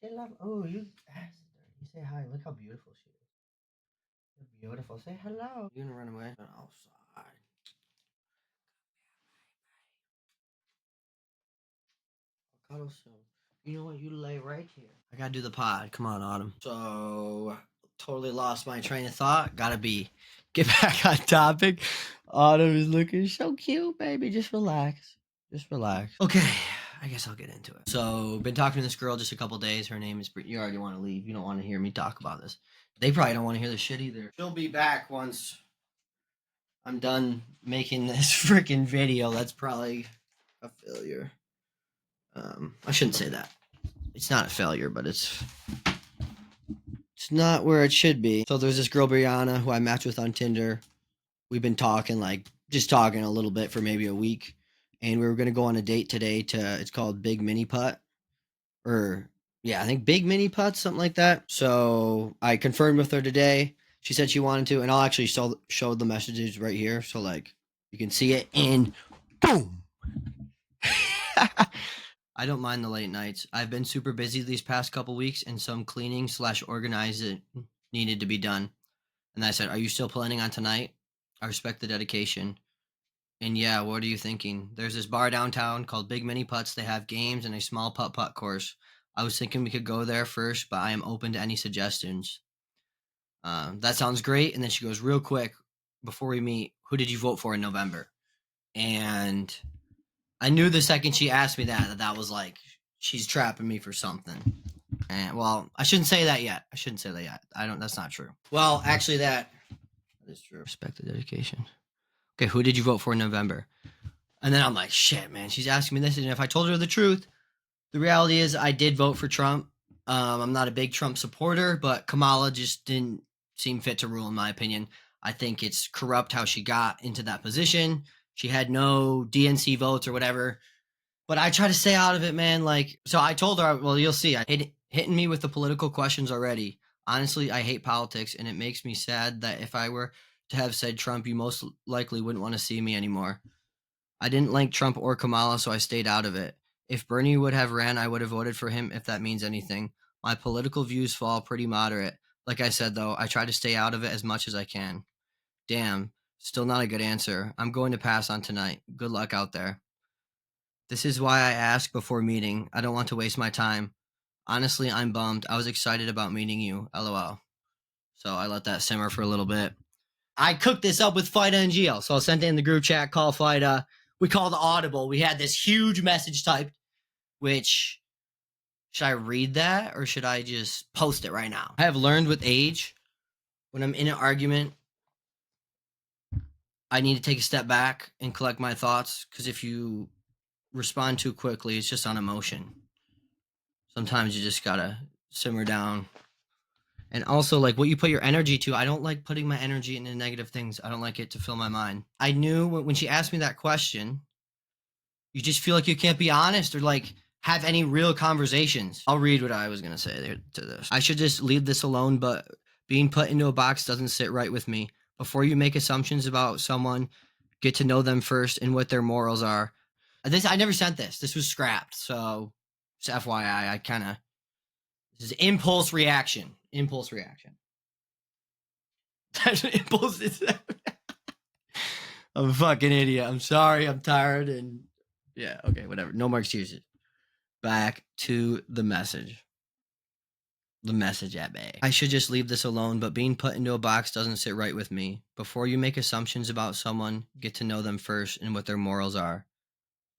Say hello. Oh, you bastard. You say hi. Look how beautiful she is. You're beautiful. Say hello. You gonna run away? Outside. I'll cuddle soon. You know what? You lay right here. I gotta do the pod. Come on, Autumn. So, totally lost my train of thought. Get back on topic. Autumn is looking so cute, baby. Just relax. Just relax. Okay, I guess I'll get into it. So, been talking to this girl just a couple days. Her name is You already want to leave. You don't want to hear me talk about this. They probably don't want to hear this shit either. She'll be back once I'm done making this freaking video. That's probably a failure. I shouldn't say that. It's not a failure, but it's not where it should be. So there's this girl Brianna who I matched with on Tinder. We've been talking, just talking a little bit for maybe a week, and we were gonna go on a date today it's called Big Mini Putt, or yeah, I think Big Mini Putt, something like that. So I confirmed with her today. She said she wanted to, and I'll actually show the messages right here, so you can see it. And boom. I don't mind the late nights. I've been super busy these past couple weeks, and some cleaning / organizing needed to be done. And I said, "Are you still planning on tonight? I respect the dedication." And yeah, what are you thinking? There's this bar downtown called Big Mini Putts. They have games and a small putt course. I was thinking we could go there first, but I am open to any suggestions. That sounds great. And then she goes, real quick, before we meet, who did you vote for in November? And I knew the second she asked me that was like, she's trapping me for something. And well, I shouldn't say that yet. That's not true. Well, actually that is true. Respect the dedication. Okay, who did you vote for in November? And then I'm like, shit, man, she's asking me this. And if I told her the truth, the reality is I did vote for Trump. I'm not a big Trump supporter, but Kamala just didn't seem fit to rule, in my opinion. I think it's corrupt how she got into that position. She had no DNC votes or whatever. But I try to stay out of it, man. So I told her, well, you'll see. Hitting me with the political questions already. Honestly, I hate politics, and it makes me sad that if I were to have said Trump, you most likely wouldn't want to see me anymore. I didn't like Trump or Kamala, so I stayed out of it. If Bernie would have ran, I would have voted for him, if that means anything. My political views fall pretty moderate. Like I said, though, I try to stay out of it as much as I can. Damn, still not a good answer. I'm going to pass on tonight. Good luck out there. This is why I ask before meeting. I don't want to waste my time. Honestly, I'm bummed. I was excited about meeting you. LOL. So I let that simmer for a little bit. I cooked this up with Fida and Gio. So I sent it in the group chat, call Fida. We called Audible. We had this huge message typed, which, should I read that or should I just post it right now? I have learned with age, when I'm in an argument, I need to take a step back and collect my thoughts, because if you respond too quickly, it's just on emotion. Sometimes you just gotta simmer down. And also, what you put your energy to, I don't like putting my energy into negative things. I don't like it to fill my mind. I knew when she asked me that question, you just feel like you can't be honest or have any real conversations. I'll read what I was going to say there to this. I should just leave this alone, but being put into a box doesn't sit right with me. Before you make assumptions about someone, get to know them first and what their morals are. I never sent this. This was scrapped. So, just FYI, this is impulse reaction. Impulse reaction. That's an impulse. I'm a fucking idiot. I'm sorry. I'm tired. And yeah, okay, whatever. No more excuses. Back to the message. The message at bay. I should just leave this alone, but being put into a box doesn't sit right with me. Before you make assumptions about someone, get to know them first and what their morals are.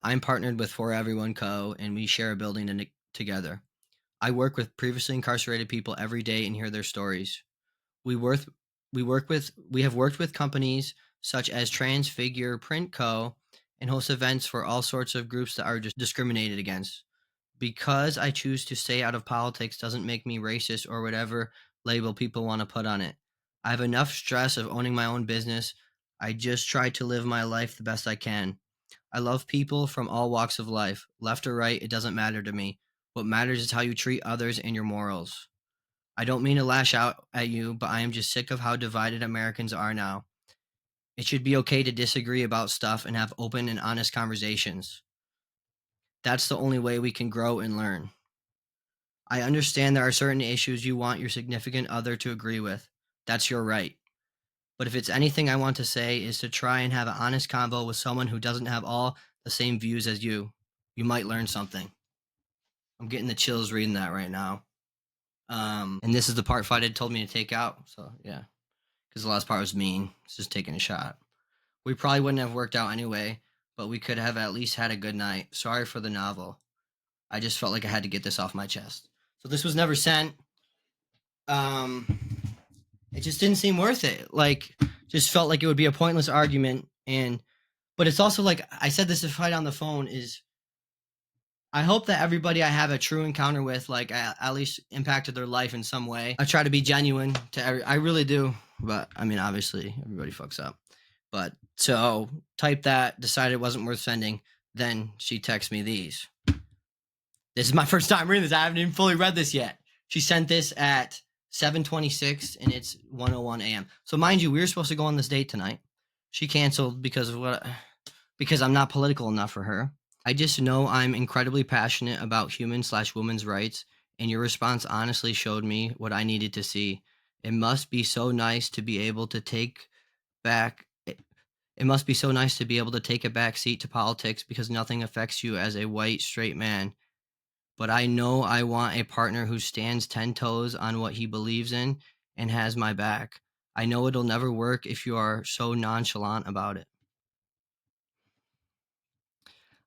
I'm partnered with For Everyone Co., and we share a building together. I work with previously incarcerated people every day and hear their stories. We have worked with companies such as Transfigure Print Co. and host events for all sorts of groups that are just discriminated against. Because I choose to stay out of politics doesn't make me racist or whatever label people want to put on it. I have enough stress of owning my own business. I just try to live my life the best I can. I love people from all walks of life. Left or right, it doesn't matter to me. What matters is how you treat others and your morals. I don't mean to lash out at you, but I am just sick of how divided Americans are now. It should be okay to disagree about stuff and have open and honest conversations. That's the only way we can grow and learn. I understand there are certain issues you want your significant other to agree with. That's your right. But if it's anything I want to say is to try and have an honest convo with someone who doesn't have all the same views as you. You might learn something. I'm getting the chills reading that right now. And this is the part Fight had told me to take out. So yeah, because the last part was mean. It's just taking a shot. We probably wouldn't have worked out anyway, but we could have at least had a good night. Sorry for the novel. I just felt like I had to get this off my chest. So this was never sent. It just didn't seem worth it. Like, just felt like it would be a pointless argument. But it's also like I said this to Fight on the phone is. I hope that everybody I have a true encounter with, like, at least impacted their life in some way. I try to be genuine to I really do. But, I mean, obviously, everybody fucks up. But, so, type that, decided it wasn't worth sending. Then she texts me these. This is my first time reading this. I haven't even fully read this yet. She sent this at 7:26, and it's 1:01 a.m. So, mind you, we were supposed to go on this date tonight. She canceled because I'm not political enough for her. I just know I'm incredibly passionate about human/women's rights, and your response honestly showed me what I needed to see. It must be so nice to be able to take back. It must be so nice to be able to take a back seat to politics because nothing affects you as a white, straight man. But I know I want a partner who stands 10 toes on what he believes in and has my back. I know it'll never work if you are so nonchalant about it.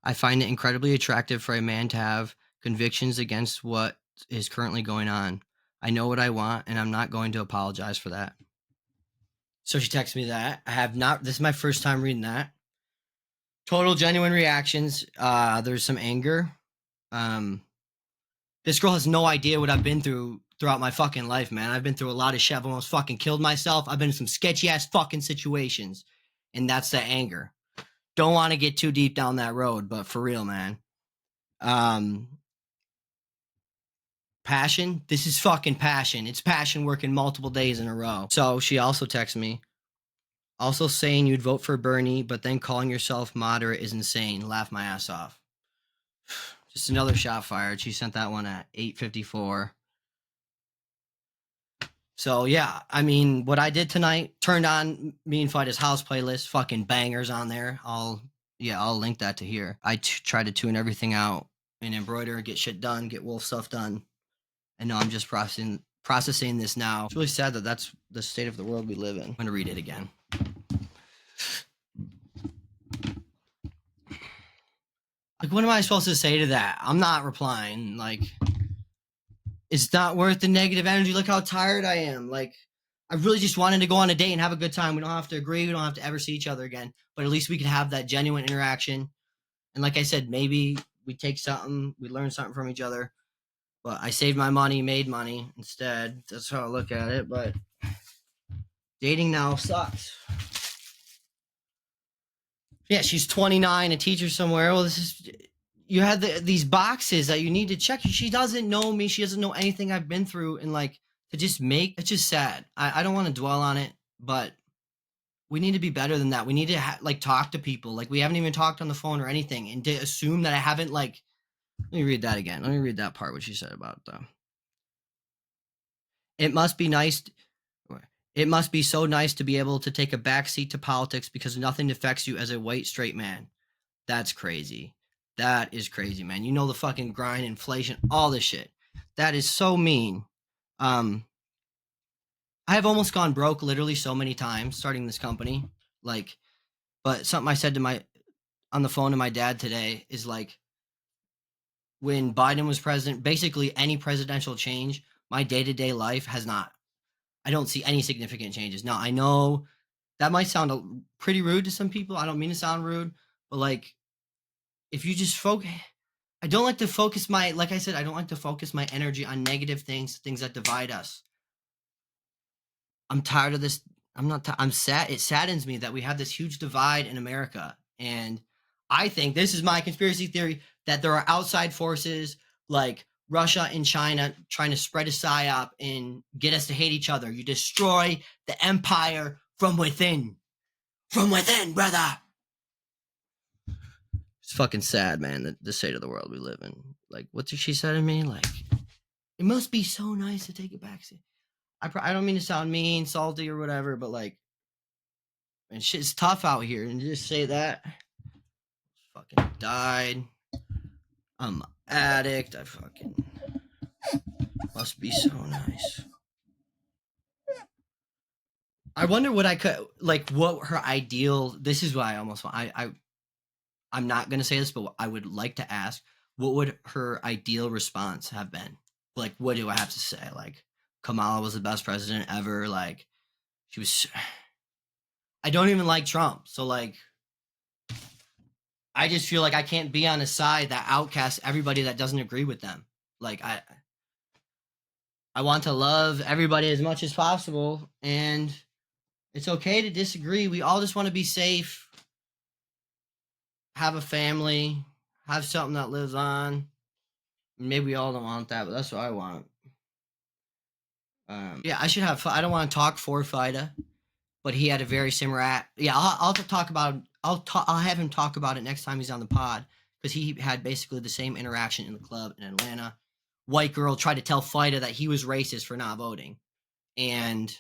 I find it incredibly attractive for a man to have convictions against what is currently going on. I know what I want, and I'm not going to apologize for that. So she texted me that. I have not. This is my first time reading that. Total genuine reactions. There's some anger. This girl has no idea what I've been through throughout my fucking life, man. I've been through a lot of shit. I've almost fucking killed myself. I've been in some sketchy ass fucking situations, and that's the anger. Don't want to get too deep down that road, but for real, man. Passion. This is fucking passion. It's passion working multiple days in a row. So she also texted me. Also saying you'd vote for Bernie, but then calling yourself moderate is insane. Laugh my ass off. Just another shot fired. She sent that one at 8:54. So yeah, I mean, what I did tonight, turned on me and Fight's house playlist, fucking bangers on there. I'll link that to here. I try to tune everything out and embroider, get shit done, get wolf stuff done. And no, I'm just processing this now. It's really sad that that's the state of the world we live in. I'm going to read it again. Like, what am I supposed to say to that? I'm not replying. Like, it's not worth the negative energy. Look how tired I am. Like, I really just wanted to go on a date and have a good time. We don't have to agree. We don't have to ever see each other again. But at least we can have that genuine interaction. And like I said, maybe we take something, we learn something from each other. But I saved my money, made money instead. That's how I look at it. But dating now sucks. Yeah, she's 29, a teacher somewhere. Well, you had these boxes that you need to check. She doesn't know me. She doesn't know anything I've been through. And like, it's just sad. I don't want to dwell on it, but we need to be better than that. We need to talk to people. Like, we haven't even talked on the phone or anything. And to assume that I haven't let me read that again. Let me read that part, what she said about them. It must be nice. It must be so nice to be able to take a backseat to politics because nothing affects you as a white, straight man. That's crazy. That is crazy, man. You know the fucking grind, inflation, all this shit. That is so mean. I have almost gone broke literally so many times starting this company. But something I said on the phone to my dad today is when Biden was president, basically any presidential change, my day-to-day life I don't see any significant changes. Now, I know that might sound pretty rude to some people. I don't mean to sound rude, but if you just focus, I don't like to focus like I said, I don't like to focus my energy on negative things that divide us. I'm tired of this. I'm sad. It saddens me that we have this huge divide in America. And I think this is my conspiracy theory that there are outside forces like Russia and China trying to spread a psyop and get us to hate each other. You destroy the empire from within. From within, brother. It's fucking sad, man, the state of the world we live in. What did she say to me? It must be so nice to take a backseat. I don't mean to sound mean, salty, or whatever, but like, and shit's tough out here. And just say that, fucking died. I'm an addict. I fucking must be so nice. I wonder what I could like. What her ideal? This is why I almost want. I'm not gonna say this, but I would like to ask, what would her ideal response have been? Like, what do I have to say? Like, Kamala was the best president ever. Like, she was. I don't even like Trump, so like, I just feel like I can't be on a side that outcasts everybody that doesn't agree with them. Like, I want to love everybody as much as possible, and it's okay to disagree. We all just want to be safe, have a family, have something that lives on. Maybe we all don't want that, but that's what I want. Yeah, I should have. I don't want to talk for Fida, but he had a very similar. Yeah, I'll talk about. I'll have him talk about it next time he's on the pod, because he had basically the same interaction in the club in Atlanta. White girl tried to tell Fida that he was racist for not voting, and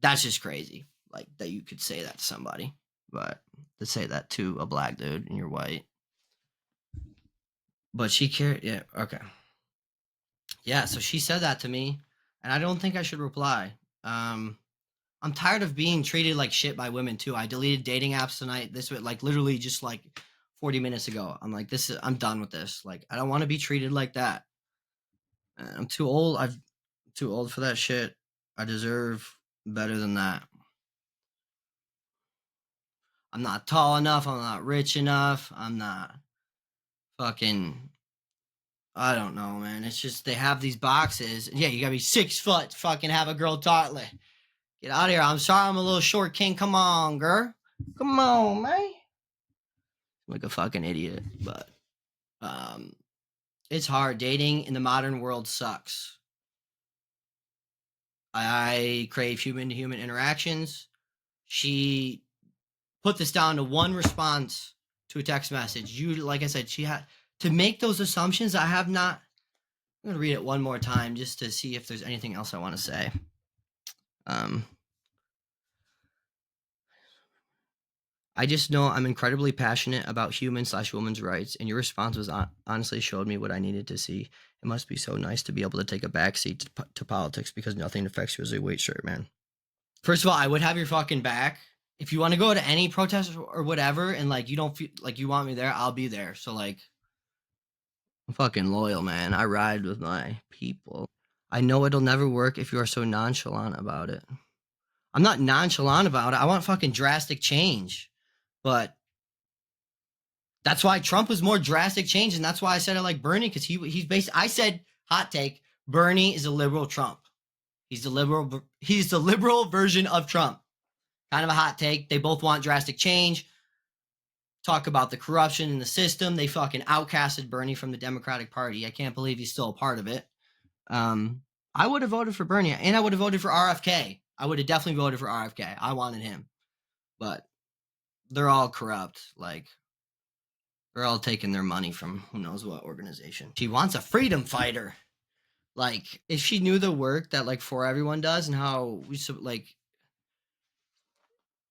that's just crazy. Like, that you could say that to somebody, but to say that to a black dude and you're white. But she cared. Yeah. Okay. Yeah. So she said that to me, and I don't think I should reply. I'm tired of being treated like shit by women too. I deleted dating apps tonight. This was like literally just like 40 minutes ago. I'm like, I'm done with this. Like, I don't want to be treated like that. I'm too old. I'm too old for that shit. I deserve better than that. I'm not tall enough. I'm not rich enough. I'm not fucking. I don't know, man. It's just they have these boxes. Yeah, you gotta be 6 foot to fucking have a girl talk. Like, get out of here. I'm sorry, I'm a little short king. Come on, girl. Come on, man. I'm like a fucking idiot, but it's hard. Dating in the modern world sucks. I crave human to human interactions. She put this down to one response to a text message. Like I said, she had to make those assumptions. I have not. I'm gonna read it one more time just to see if there's anything else I want to say. I just know I'm incredibly passionate about human/women's rights, and your response was honestly showed me what I needed to see. It must be so nice to be able to take a backseat to politics, because nothing affects you as a weight shirt, man. First of all, I would have your fucking back. If you want to go to any protest or whatever, and like you don't feel like you want me there, I'll be there. So like, I'm fucking loyal, man. I ride with my people. I know it'll never work if you are so nonchalant about it. I'm not nonchalant about it. I want fucking drastic change. But that's why Trump was more drastic change, and that's why I said I like Bernie, because he's basically. I said, hot take, Bernie is a liberal Trump. He's the liberal version of Trump. Kind of a hot take. They both want drastic change. Talk about the corruption in the system. They fucking outcasted Bernie from the Democratic Party. I can't believe he's still a part of it. I would have voted for Bernie, and I would have voted for RFK. I would have definitely voted for RFK. I wanted him, but they're all corrupt. Like, they're all taking their money from who knows what organization. She wants a freedom fighter. Like, if she knew the work that like For Everyone does, and how we like,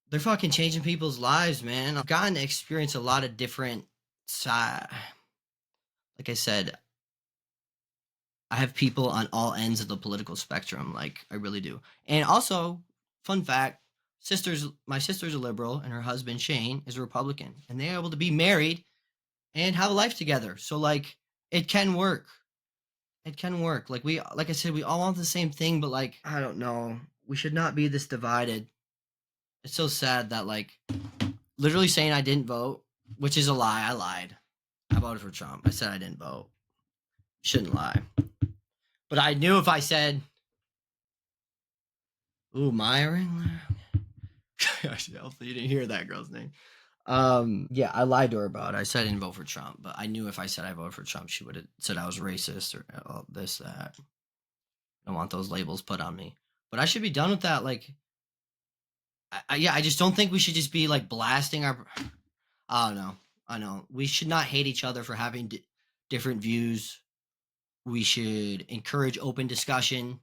they're fucking changing people's lives, man. I've gotten to experience a lot of different side. Like I said, I have people on all ends of the political spectrum. Like, I really do. And also, fun fact, my sister's a liberal, and her husband Shane is a Republican, and they're able to be married and have a life together. So like, it can work. It can work. Like I said, we all want the same thing, but like, I don't know. We should not be this divided. It's so sad that like, literally saying I didn't vote, which is a lie. I lied. I voted for Trump. I said I didn't vote. Shouldn't lie. But I knew if I said, ooh, Myron. Hopefully you didn't hear that girl's name. Yeah, I lied to her about it. I said I didn't vote for Trump, but I knew if I said I voted for Trump, she would have said I was racist or this, that. I don't want those labels put on me. But I should be done with that. Like, I just don't think we should just be like blasting our. I don't know. I know we should not hate each other for having different views. We should encourage open discussion.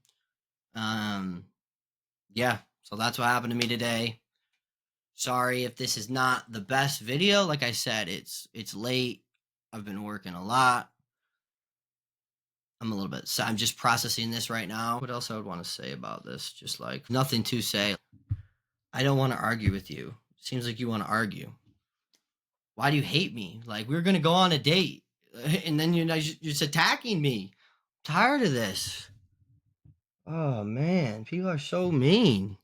Yeah, so that's what happened to me today. Sorry if this is not the best video. Like I said, it's late. I've been working a lot. I'm a little bit, I'm just processing this right now. What else I would want to say about this? Just like nothing to say. I don't want to argue with you. Seems like you want to argue. Why do you hate me? Like, we were going to go on a date and then you're just attacking me. I'm tired of this. Oh man, people are so mean.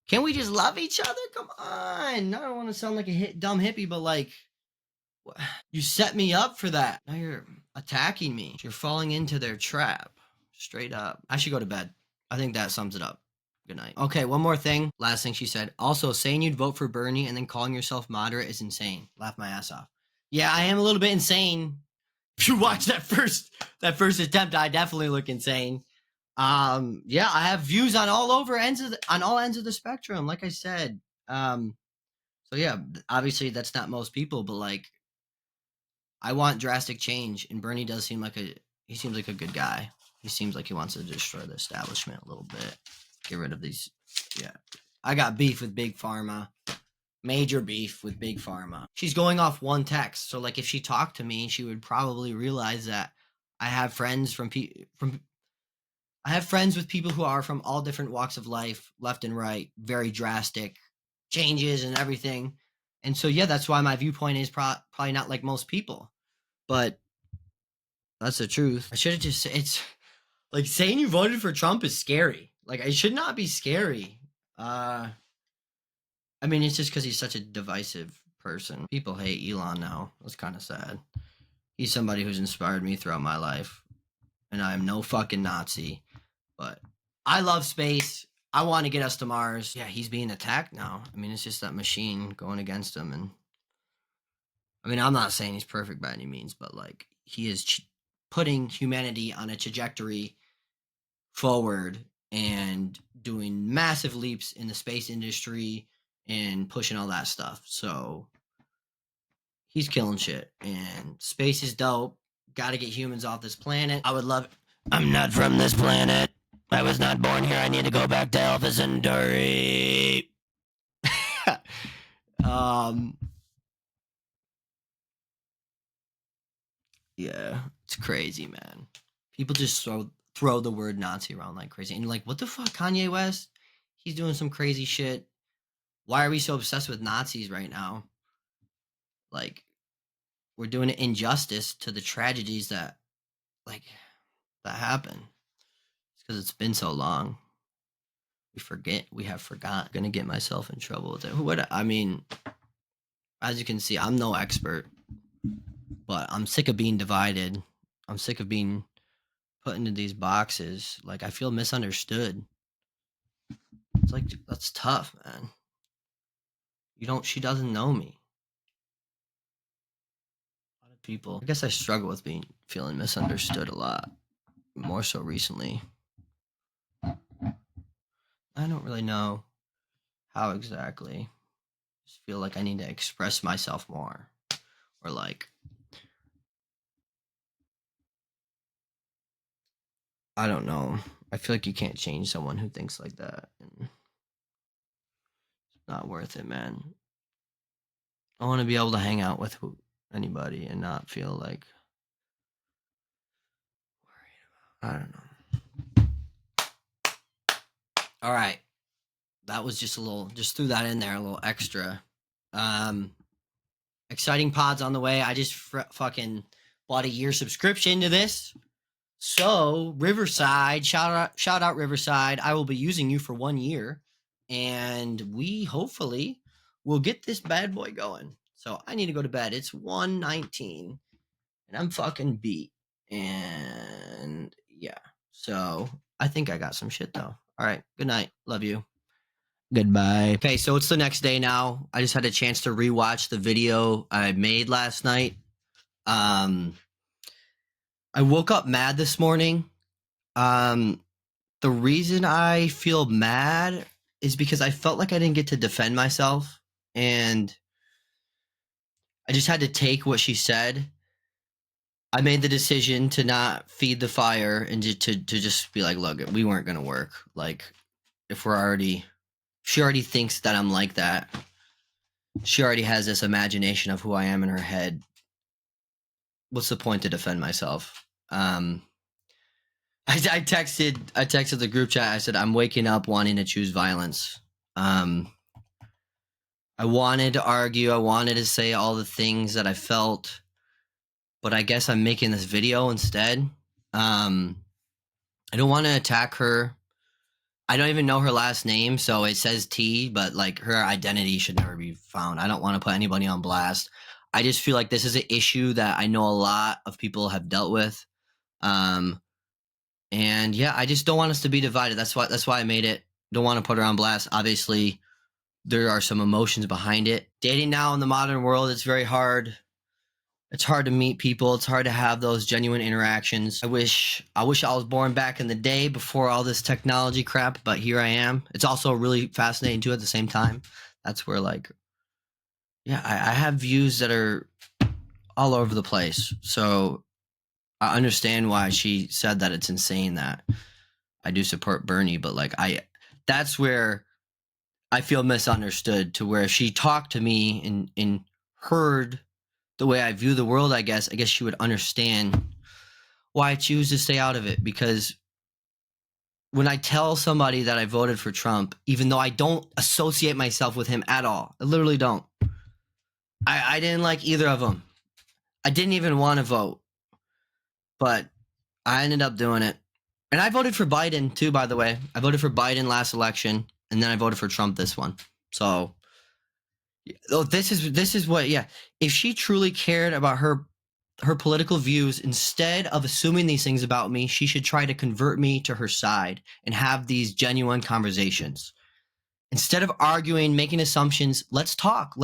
Can't we just love each other? Come on. I don't want to sound like a dumb hippie, but like, you set me up for that. Now you're attacking me. You're falling into their trap. Straight up. I should go to bed. I think that sums it up. Good night. Okay, one more thing. Last thing she said. Also, saying you'd vote for Bernie and then calling yourself moderate is insane. Laugh my ass off. Yeah, I am a little bit insane. If you watch that first attempt, I definitely look insane. Yeah, I have views on all ends of the spectrum. Like I said. So yeah, obviously that's not most people, but like, I want drastic change, and Bernie does seem like he seems like a good guy. He seems like he wants to destroy the establishment a little bit. Get rid of these. Yeah. I got beef with Big Pharma. Major beef with Big Pharma. She's going off one text. So like if she talked to me, she would probably realize that I have friends I have friends with people who are from all different walks of life, left and right, very drastic changes and everything. And so yeah, that's why my viewpoint is probably not like most people. But that's the truth. I should have just, it's like saying you voted for Trump is scary. Like, it should not be scary. I mean, it's just because he's such a divisive person. People hate Elon now. That's kind of sad. He's somebody who's inspired me throughout my life. And I am no fucking Nazi. But I love space. I want to get us to Mars. Yeah, he's being attacked now. I mean, it's just that machine going against him. And I mean, I'm not saying he's perfect by any means, but like, he is putting humanity on a trajectory forward and doing massive leaps in the space industry and pushing all that stuff. So he's killing shit, and space is dope. Got to get humans off this planet. I would love it. I'm not from this planet. I was not born here. I need to go back to Alpha Centauri. Yeah, it's crazy, man. People just throw the word Nazi around like crazy. And you're like, what the fuck, Kanye West? He's doing some crazy shit. Why are we so obsessed with Nazis right now? Like, we're doing an injustice to the tragedies that happen. It's because it's been so long. We have forgot. Gonna get myself in trouble with it. I mean, as you can see, I'm no expert, but I'm sick of being divided. I'm sick of being put into these boxes. Like, I feel misunderstood. It's like, that's tough, man. She doesn't know me. A lot of people, I guess I struggle with feeling misunderstood a lot, more so recently. I don't really know how exactly. I just feel like I need to express myself more, or like, I don't know. I feel like you can't change someone who thinks like that, and it's not worth it, man. I want to be able to hang out with anybody and not feel like worried about. I don't know. All right, that was just threw that in there, a little extra. Exciting pods on the way. I just fucking bought a year subscription to this. So Riverside, shout out Riverside. I will be using you for 1 year, and we hopefully will get this bad boy going. So I need to go to bed. It's 1:19, and I'm fucking beat. And yeah, so I think I got some shit though. All right, good night. Love you. Goodbye. Okay, so it's the next day now. I just had a chance to rewatch the video I made last night. I woke up mad this morning. The reason I feel mad is because I felt like I didn't get to defend myself, and I just had to take what she said I made the decision to not feed the fire and to just be like, look, we weren't going to work. Like, if she already thinks that I'm like that. She already has this imagination of who I am in her head. What's the point to defend myself? I texted the group chat. I said, I'm waking up wanting to choose violence. I wanted to argue. I wanted to say all the things that I felt, but I guess I'm making this video instead. I don't want to attack her. I don't even know her last name, so it says T, but like her identity should never be found. I don't want to put anybody on blast. I just feel like this is an issue that I know a lot of people have dealt with. And yeah, I just don't want us to be divided. That's why I made it. Don't want to put her on blast. Obviously, there are some emotions behind it. Dating now in the modern world, it's very hard. It's hard to meet people. It's hard to have those genuine interactions. I wish I was born back in the day before all this technology crap, but here I am. It's also really fascinating too at the same time. That's where like, yeah, I have views that are all over the place. So I understand why she said that it's insane that I do support Bernie, but like that's where I feel misunderstood, to where if she talked to me and heard the way I view the world, I guess she would understand why I choose to stay out of it. Because when I tell somebody that I voted for Trump, even though I don't associate myself with him at all, I literally don't. I didn't like either of them. I didn't even want to vote, but I ended up doing it. And I voted for Biden too, by the way. I voted for Biden last election, and then I voted for Trump this one. So this is what, yeah. If she truly cared about her political views, instead of assuming these things about me, she should try to convert me to her side and have these genuine conversations. Instead of arguing, making assumptions, let's talk.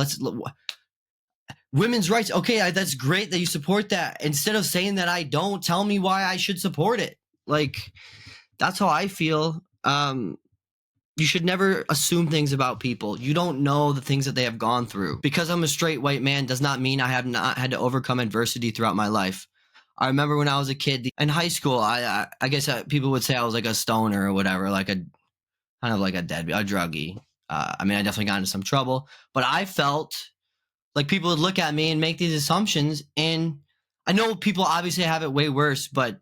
Women's rights. Okay, that's great that you support that. Instead of saying that I don't, tell me why I should support it. Like, that's how I feel. You should never assume things about people. You don't know the things that they have gone through. Because I'm a straight white man does not mean I have not had to overcome adversity throughout my life. I remember when I was a kid in high school, I guess people would say I was like a stoner or whatever, like a kind of like a deadbeat, a druggie. I mean, I definitely got into some trouble, but I felt like people would look at me and make these assumptions. And I know people obviously have it way worse, but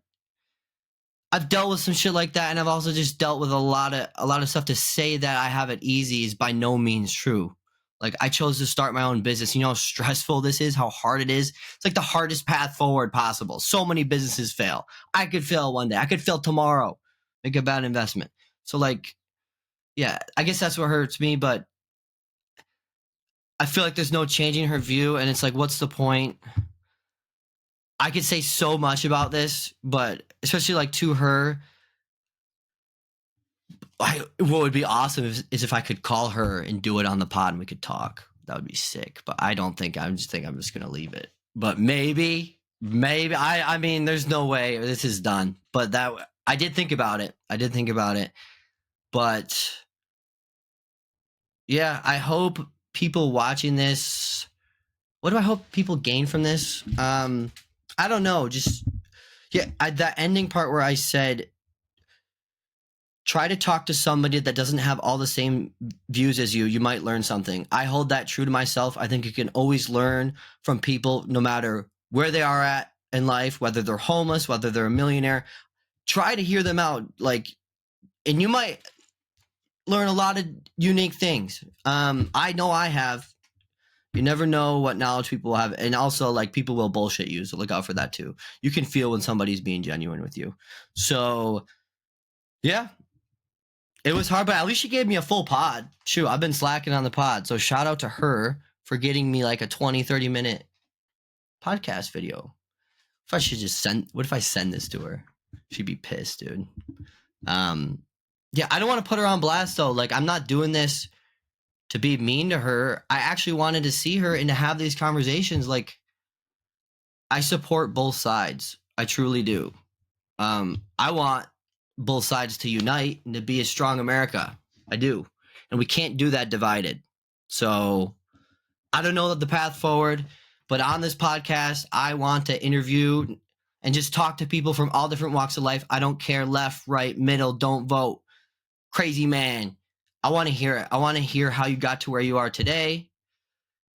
I've dealt with some shit like that, and I've also just dealt with a lot of stuff. To say that I have it easy is by no means true. Like, I chose to start my own business. You know how stressful this is, how hard it is. It's like the hardest path forward possible. So many businesses fail. I could fail one day. I could fail tomorrow. Make a bad investment. So like, yeah, I guess that's what hurts me, but I feel like there's no changing her view, and it's like, what's the point? I could say so much about this, but especially like to her, what would be awesome is if I could call her and do it on the pod and we could talk. That would be sick. But I don't think I'm just gonna leave it. But maybe I mean, there's no way this is done. But that I did think about it. But yeah, I hope people watching this. What do I hope people gain from this? I don't know. Just yeah, that ending part where I said, try to talk to somebody that doesn't have all the same views as you. You might learn something. I hold that true to myself. I think you can always learn from people no matter where they are at in life, whether they're homeless, whether they're a millionaire. Try to hear them out. Like, and you might learn a lot of unique things. I know I have. You never know what knowledge people have. And also, like, people will bullshit you. So look out for that too. You can feel when somebody's being genuine with you. So yeah, it was hard, but at least she gave me a full pod. Shoot, I've been slacking on the pod. So shout out to her for getting me like a 20-30 minute podcast video. If I should just what if I send this to her? She'd be pissed, dude. Yeah, I don't want to put her on blast though. Like, I'm not doing this to be mean to her. I actually wanted to see her and to have these conversations. Like, I support both sides. I truly do. I want both sides to unite and to be a strong America. I do. And we can't do that divided. So I don't know the path forward, but on this podcast, I want to interview and just talk to people from all different walks of life. I don't care left, right, middle, don't vote. Crazy man. I want to hear it. I want to hear how you got to where you are today.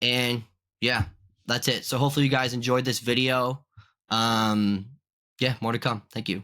And yeah, that's it. So hopefully you guys enjoyed this video. Yeah, more to come. Thank you.